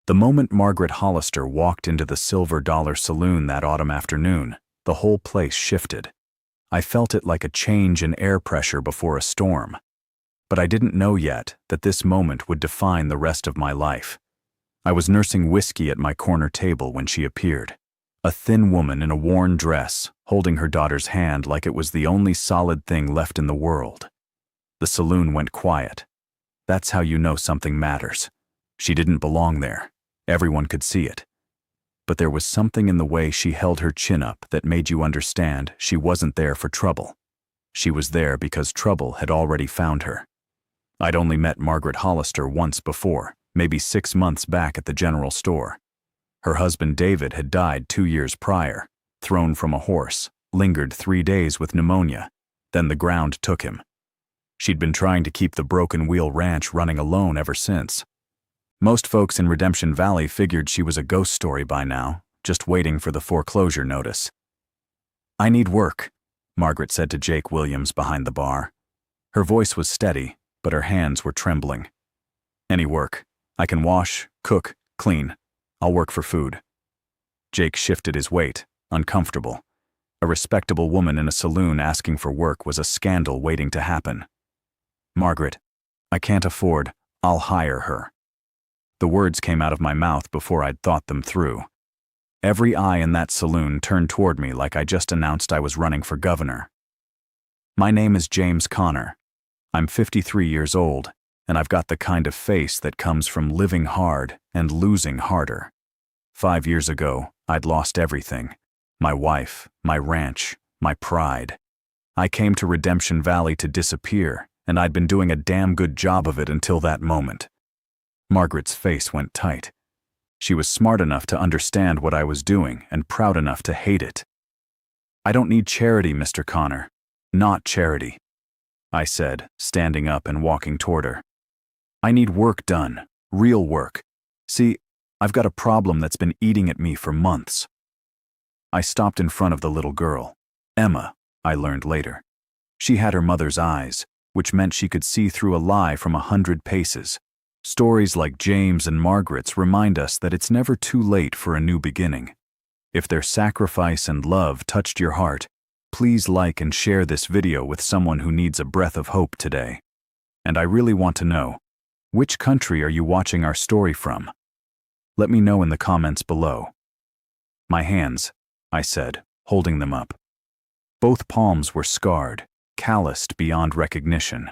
The moment Margaret Hollister walked into the Silver Dollar Saloon that autumn afternoon, the whole place shifted. I felt it like a change in air pressure before a storm. But I didn't know yet that this moment would define the rest of my life. I was nursing whiskey at my corner table when she appeared. A thin woman in a worn dress, holding her daughter's hand like it was the only solid thing left in the world. The saloon went quiet. That's how you know something matters. She didn't belong there. Everyone could see it. But there was something in the way she held her chin up that made you understand she wasn't there for trouble. She was there because trouble had already found her. I'd only met Margaret Hollister once before, maybe 6 months back at the general store. Her husband David had died 2 years prior, thrown from a horse, lingered 3 days with pneumonia, then the ground took him. She'd been trying to keep the Broken Wheel Ranch running alone ever since. Most folks in Redemption Valley figured she was a ghost story by now, just waiting for the foreclosure notice. "I need work," Margaret said to Jake Williams behind the bar. Her voice was steady, but her hands were trembling. "Any work. I can wash, cook, clean. I'll work for food." Jake shifted his weight, uncomfortable. A respectable woman in a saloon asking for work was a scandal waiting to happen. "Margaret, I can't afford. I'll hire her." The words came out of my mouth before I'd thought them through. Every eye in that saloon turned toward me like I just announced I was running for governor. "My name is James Connor. I'm 53 years old, and I've got the kind of face that comes from living hard and losing harder. 5 years ago, I'd lost everything. My wife, my ranch, my pride. I came to Redemption Valley to disappear, and I'd been doing a damn good job of it until that moment." Margaret's face went tight. She was smart enough to understand what I was doing and proud enough to hate it. "I don't need charity, Mr. Connor. Not charity," I said, standing up and walking toward her. "I need work done, real work. See, I've got a problem that's been eating at me for months." I stopped in front of the little girl. Emma, I learned later. She had her mother's eyes, which meant she could see through a lie from 100 paces. Stories like James and Margaret's remind us that it's never too late for a new beginning. If their sacrifice and love touched your heart, please like and share this video with someone who needs a breath of hope today. And I really want to know, which country are you watching our story from? Let me know in the comments below. "My hands," I said, holding them up. Both palms were scarred, calloused beyond recognition.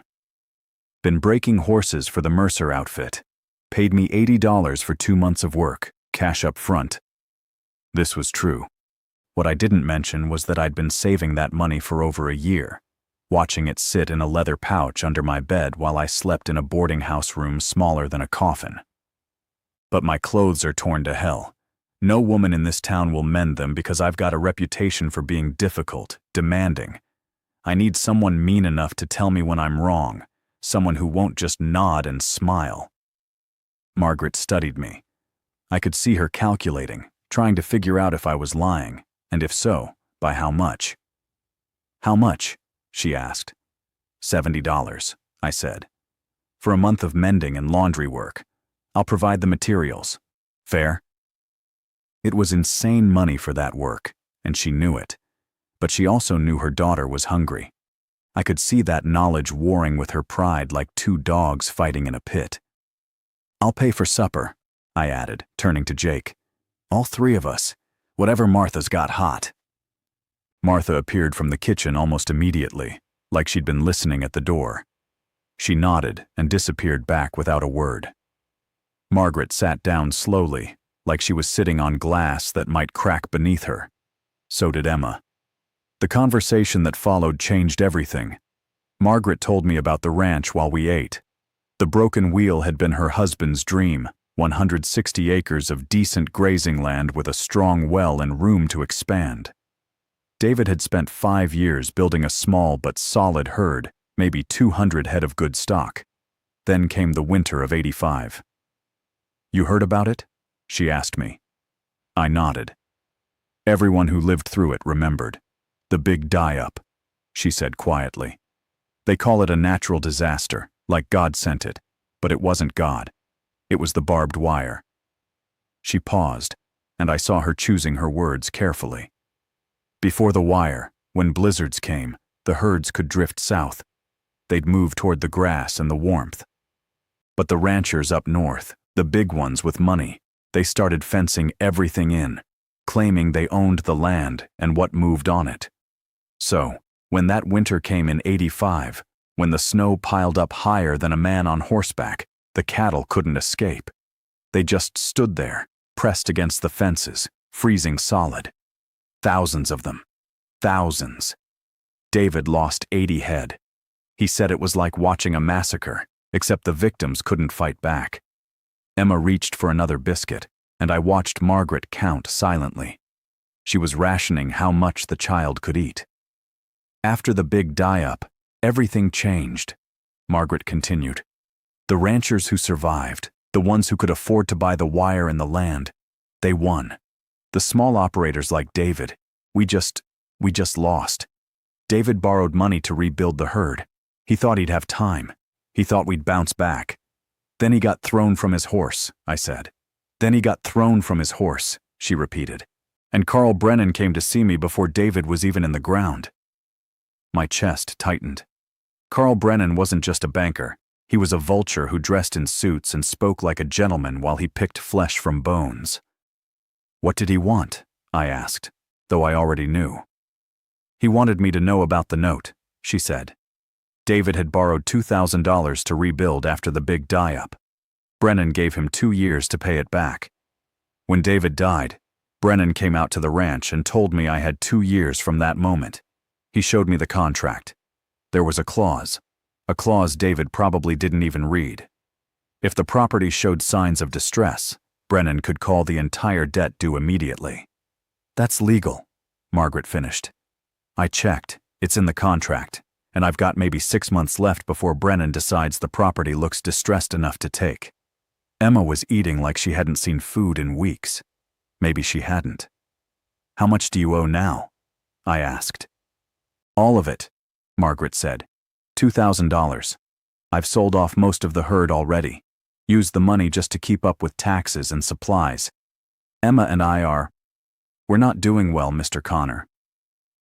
"Been breaking horses for the Mercer outfit. Paid me $80 for 2 months of work, cash up front." This was true. What I didn't mention was that I'd been saving that money for over a year, watching it sit in a leather pouch under my bed while I slept in a boarding house room smaller than a coffin. But my clothes are torn to hell. No woman in this town will mend them because I've got a reputation for being difficult, demanding. I need someone mean enough to tell me when I'm wrong. Someone who won't just nod and smile. Margaret studied me. I could see her calculating, trying to figure out if I was lying, and if so, by how much. "How much?" she asked. $70, I said. "For a month of mending and laundry work. I'll provide the materials. Fair?" It was insane money for that work, and she knew it. But she also knew her daughter was hungry. I could see that knowledge warring with her pride like 2 dogs fighting in a pit. "I'll pay for supper," I added, turning to Jake. "All 3 of us. Whatever Martha's got hot." Martha appeared from the kitchen almost immediately, like she'd been listening at the door. She nodded and disappeared back without a word. Margaret sat down slowly, like she was sitting on glass that might crack beneath her. So did Emma. The conversation that followed changed everything. Margaret told me about the ranch while we ate. The Broken Wheel had been her husband's dream, 160 acres of decent grazing land with a strong well and room to expand. David had spent 5 years building a small but solid herd, maybe 200 head of good stock. Then came the winter of '85. "You heard about it?" she asked me. I nodded. Everyone who lived through it remembered. "The big die-up," she said quietly. "They call it a natural disaster, like God sent it, but it wasn't God. It was the barbed wire. She paused, and I saw her choosing her words carefully. Before the wire, when blizzards came, the herds could drift south. They'd move toward the grass and the warmth. But the ranchers up north, the big ones with money, they started fencing everything in, claiming they owned the land and what moved on it. So, when that winter came in '85, when the snow piled up higher than a man on horseback, the cattle couldn't escape. They just stood there, pressed against the fences, freezing solid. Thousands of them. Thousands. David lost 80 head. He said it was like watching a massacre, except the victims couldn't fight back. Emma reached for another biscuit, and I watched Margaret count silently. She was rationing how much the child could eat. After the big die-up, everything changed, Margaret continued. The ranchers who survived, the ones who could afford to buy the wire and the land, they won. The small operators like David, we just lost. David borrowed money to rebuild the herd. He thought he'd have time. He thought we'd bounce back. Then he got thrown from his horse, I said. Then he got thrown from his horse, she repeated. And Carl Brennan came to see me before David was even in the ground. My chest tightened. Carl Brennan wasn't just a banker. He was a vulture who dressed in suits and spoke like a gentleman while he picked flesh from bones. What did he want? I asked, though I already knew. He wanted me to know about the note, she said. David had borrowed $2,000 to rebuild after the big die-up. Brennan gave him 2 years to pay it back. When David died, Brennan came out to the ranch and told me I had 2 years from that moment. He showed me the contract. There was a clause David probably didn't even read. If the property showed signs of distress, Brennan could call the entire debt due immediately. That's legal, Margaret finished. I checked, it's in the contract, and I've got maybe 6 months left before Brennan decides the property looks distressed enough to take. Emma was eating like she hadn't seen food in weeks. Maybe she hadn't. How much do you owe now? I asked. All of it, Margaret said. $2,000. I've sold off most of the herd already. Used the money just to keep up with taxes and supplies. Emma and we're not doing well, Mr. Connor.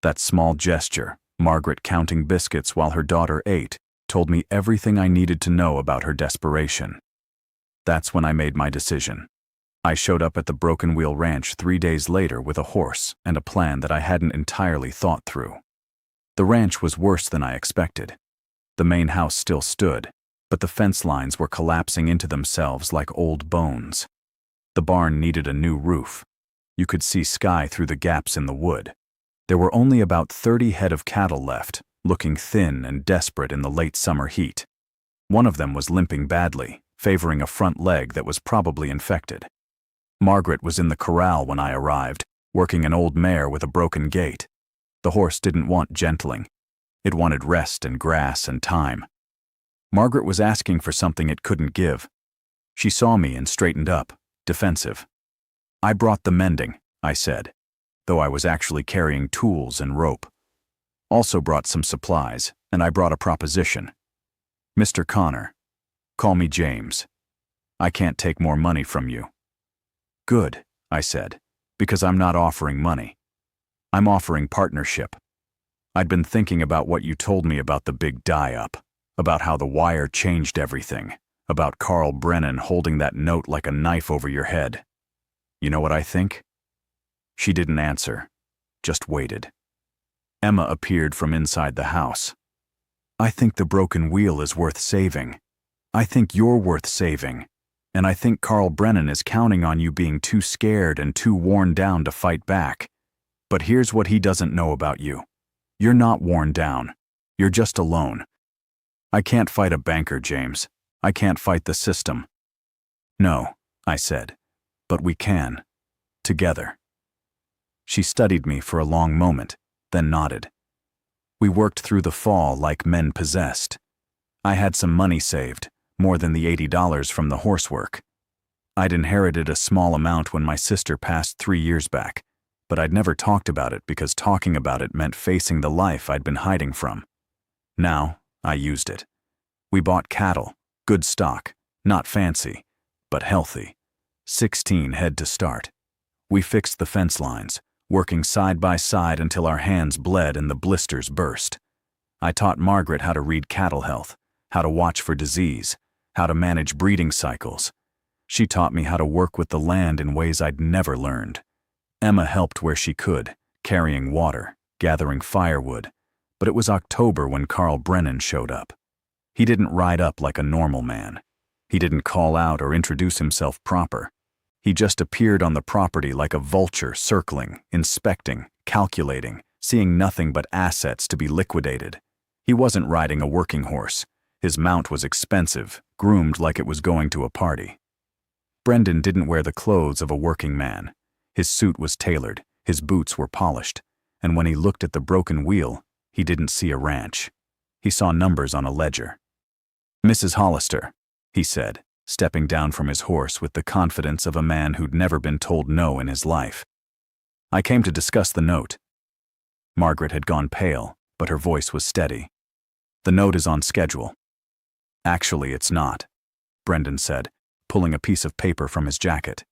That small gesture, Margaret counting biscuits while her daughter ate, told me everything I needed to know about her desperation. That's when I made my decision. I showed up at the Broken Wheel Ranch 3 days later with a horse and a plan that I hadn't entirely thought through. The ranch was worse than I expected. The main house still stood, but the fence lines were collapsing into themselves like old bones. The barn needed a new roof. You could see sky through the gaps in the wood. There were only about 30 head of cattle left, looking thin and desperate in the late summer heat. One of them was limping badly, favoring a front leg that was probably infected. Margaret was in the corral when I arrived, working an old mare with a broken gait. The horse didn't want gentling. It wanted rest and grass and time. Margaret was asking for something it couldn't give. She saw me and straightened up, defensive. I brought the mending, I said, though I was actually carrying tools and rope. Also brought some supplies, and I brought a proposition. Mr. Connor, call me James. I can't take more money from you. Good, I said, because I'm not offering money. I'm offering partnership. I'd been thinking about what you told me about the big die-up, about how the wire changed everything, about Carl Brennan holding that note like a knife over your head. You know what I think? She didn't answer, just waited. Emma appeared from inside the house. I think the broken wheel is worth saving. I think you're worth saving. And I think Carl Brennan is counting on you being too scared and too worn down to fight back. But here's what he doesn't know about you. You're not worn down. You're just alone. I can't fight a banker, James. I can't fight the system. No, I said, but we can. Together. She studied me for a long moment, then nodded. We worked through the fall like men possessed. I had some money saved, more than the $80 from the horsework. I'd inherited a small amount when my sister passed 3 years back, but I'd never talked about it because talking about it meant facing the life I'd been hiding from. Now, I used it. We bought cattle, good stock, not fancy, but healthy. 16 head to start. We fixed the fence lines, working side by side until our hands bled and the blisters burst. I taught Margaret how to read cattle health, how to watch for disease, how to manage breeding cycles. She taught me how to work with the land in ways I'd never learned. Emma helped where she could, carrying water, gathering firewood, but it was October when Carl Brennan showed up. He didn't ride up like a normal man. He didn't call out or introduce himself proper. He just appeared on the property like a vulture, circling, inspecting, calculating, seeing nothing but assets to be liquidated. He wasn't riding a working horse. His mount was expensive, groomed like it was going to a party. Brendan didn't wear the clothes of a working man. His suit was tailored, his boots were polished, and when he looked at the broken wheel, he didn't see a ranch. He saw numbers on a ledger. "Mrs. Hollister," he said, stepping down from his horse with the confidence of a man who'd never been told no in his life. "I came to discuss the note." Margaret had gone pale, but her voice was steady. "The note is on schedule." "Actually, it's not," Brendan said, pulling a piece of paper from his jacket.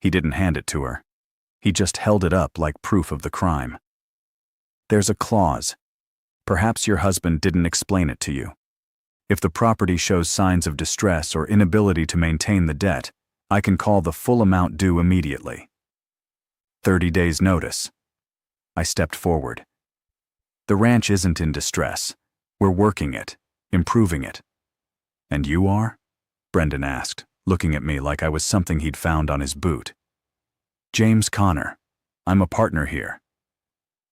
He didn't hand it to her. He just held it up like proof of the crime. "There's a clause. Perhaps your husband didn't explain it to you. If the property shows signs of distress or inability to maintain the debt, I can call the full amount due immediately. 30 days notice." I stepped forward. "The ranch isn't in distress. We're working it, improving it." "And you are?" Brendan asked, looking at me like I was something he'd found on his boot. "James Connor. I'm a partner here."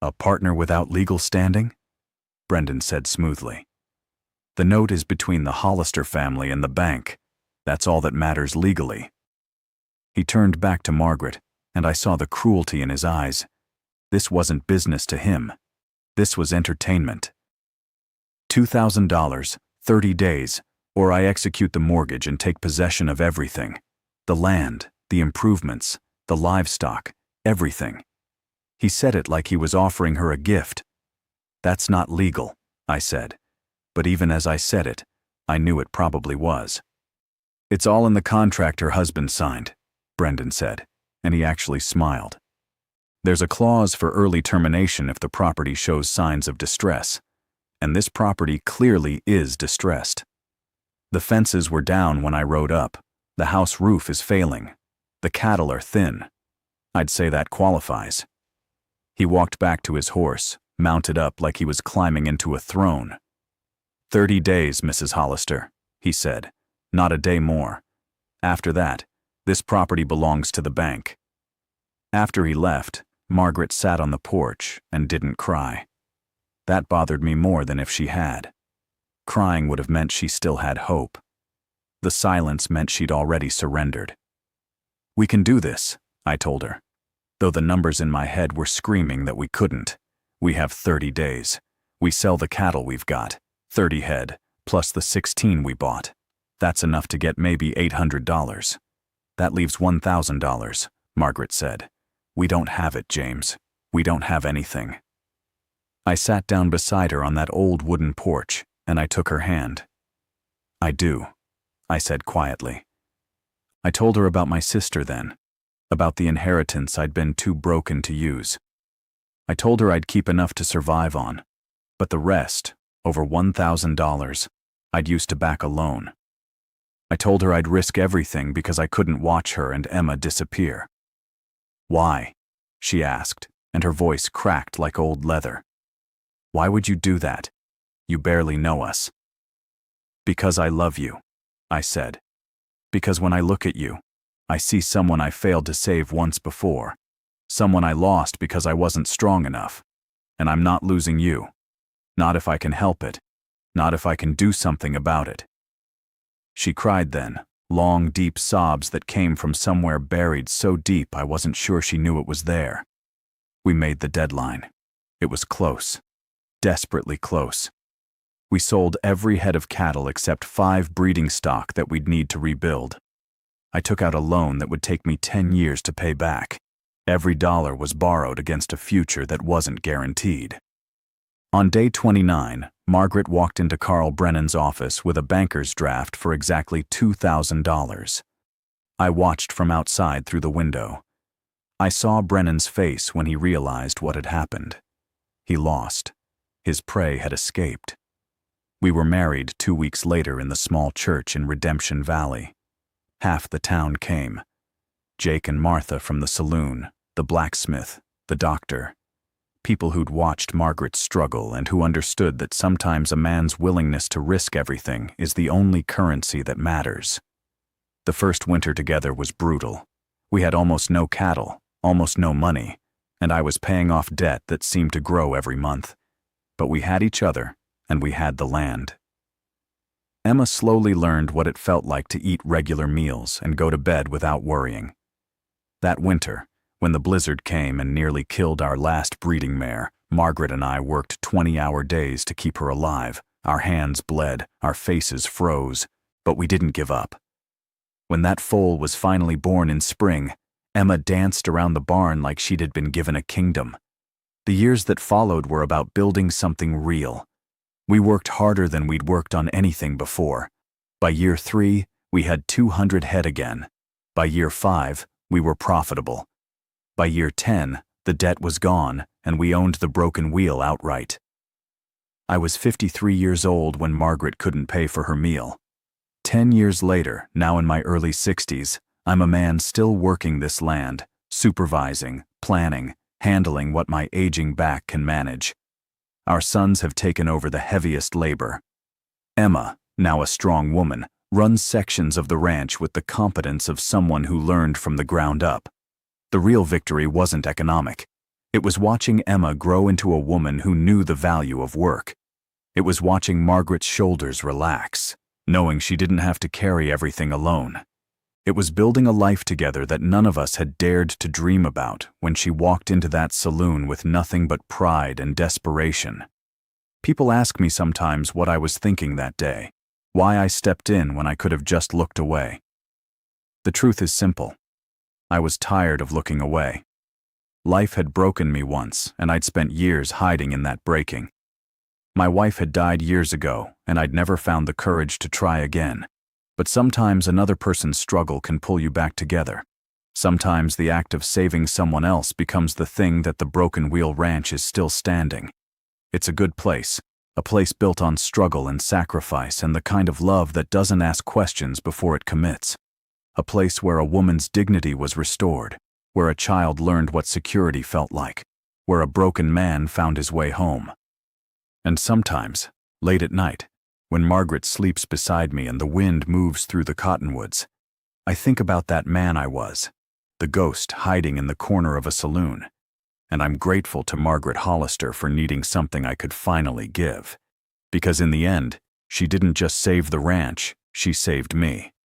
"A partner without legal standing?" Brendan said smoothly. "The note is between the Hollister family and the bank. That's all that matters legally." He turned back to Margaret, and I saw the cruelty in his eyes. This wasn't business to him. This was entertainment. $2,000, 30 days, or I execute the mortgage and take possession of everything. The land, the improvements, the livestock, everything. He said it like he was offering her a gift. "That's not legal," I said. But even as I said it, I knew it probably was. "It's all in the contract her husband signed," Brendan said, and he actually smiled. "There's a clause for early termination if the property shows signs of distress, and this property clearly is distressed. The fences were down when I rode up. The house roof is failing. The cattle are thin. I'd say that qualifies." He walked back to his horse, mounted up like he was climbing into a throne. 30 days, Mrs. Hollister," he said, "not a day more. After that, this property belongs to the bank." After he left, Margaret sat on the porch and didn't cry. That bothered me more than if she had. Crying would have meant she still had hope. The silence meant she'd already surrendered. "We can do this," I told her, though the numbers in my head were screaming that we couldn't. "We have 30 days. We sell the cattle we've got, 30 head, plus the 16 we bought. That's enough to get maybe $800. That leaves $1,000, Margaret said. "We don't have it, James. We don't have anything." I sat down beside her on that old wooden porch, and I took her hand. "I do," I said quietly. I told her about my sister then, about the inheritance I'd been too broken to use. I told her I'd keep enough to survive on, but the rest, over $1,000, I'd use to back a loan. I told her I'd risk everything because I couldn't watch her and Emma disappear. "Why?" she asked, and her voice cracked like old leather. "Why would you do that? You barely know us." "Because I love you," I said. "Because when I look at you, I see someone I failed to save once before, someone I lost because I wasn't strong enough, and I'm not losing you. Not if I can help it, not if I can do something about it." She cried then, long, deep sobs that came from somewhere buried so deep I wasn't sure she knew it was there. We made the deadline. It was close, desperately close. We sold every head of cattle except 5 breeding stock that we'd need to rebuild. I took out a loan that would take me 10 years to pay back. Every dollar was borrowed against a future that wasn't guaranteed. On day 29, Margaret walked into Carl Brennan's office with a banker's draft for exactly $2,000. I watched from outside through the window. I saw Brennan's face when he realized what had happened. He lost. His prey had escaped. We were married 2 weeks later in the small church in Redemption Valley. Half the town came. Jake and Martha from the saloon, the blacksmith, the doctor. People who'd watched Margaret struggle and who understood that sometimes a man's willingness to risk everything is the only currency that matters. The first winter together was brutal. We had almost no cattle, almost no money, and I was paying off debt that seemed to grow every month. But we had each other, and we had the land. Emma slowly learned what it felt like to eat regular meals and go to bed without worrying. That winter, when the blizzard came and nearly killed our last breeding mare, Margaret and I worked 20-hour days to keep her alive. Our hands bled, our faces froze, but we didn't give up. When that foal was finally born in spring, Emma danced around the barn like she'd been given a kingdom. The years that followed were about building something real. We worked harder than we'd worked on anything before. By year 3, we had 200 head again. By year 5, we were profitable. By year 10, the debt was gone, and we owned the broken wheel outright. I was 53 years old when Margaret couldn't pay for her meal. 10 years later, now in my early 60s, I'm a man still working this land, supervising, planning, handling what my aging back can manage. Our sons have taken over the heaviest labor. Emma, now a strong woman, runs sections of the ranch with the competence of someone who learned from the ground up. The real victory wasn't economic. It was watching Emma grow into a woman who knew the value of work. It was watching Margaret's shoulders relax, knowing she didn't have to carry everything alone. It was building a life together that none of us had dared to dream about when she walked into that saloon with nothing but pride and desperation. People ask me sometimes what I was thinking that day, why I stepped in when I could have just looked away. The truth is simple. I was tired of looking away. Life had broken me once, and I'd spent years hiding in that breaking. My wife had died years ago, and I'd never found the courage to try again. But sometimes another person's struggle can pull you back together. Sometimes the act of saving someone else becomes the thing that the Broken Wheel Ranch is still standing. It's a good place, a place built on struggle and sacrifice and the kind of love that doesn't ask questions before it commits. A place where a woman's dignity was restored, where a child learned what security felt like, where a broken man found his way home. And sometimes, late at night, when Margaret sleeps beside me and the wind moves through the cottonwoods, I think about that man I was, the ghost hiding in the corner of a saloon. And I'm grateful to Margaret Hollister for needing something I could finally give. Because in the end, she didn't just save the ranch, she saved me.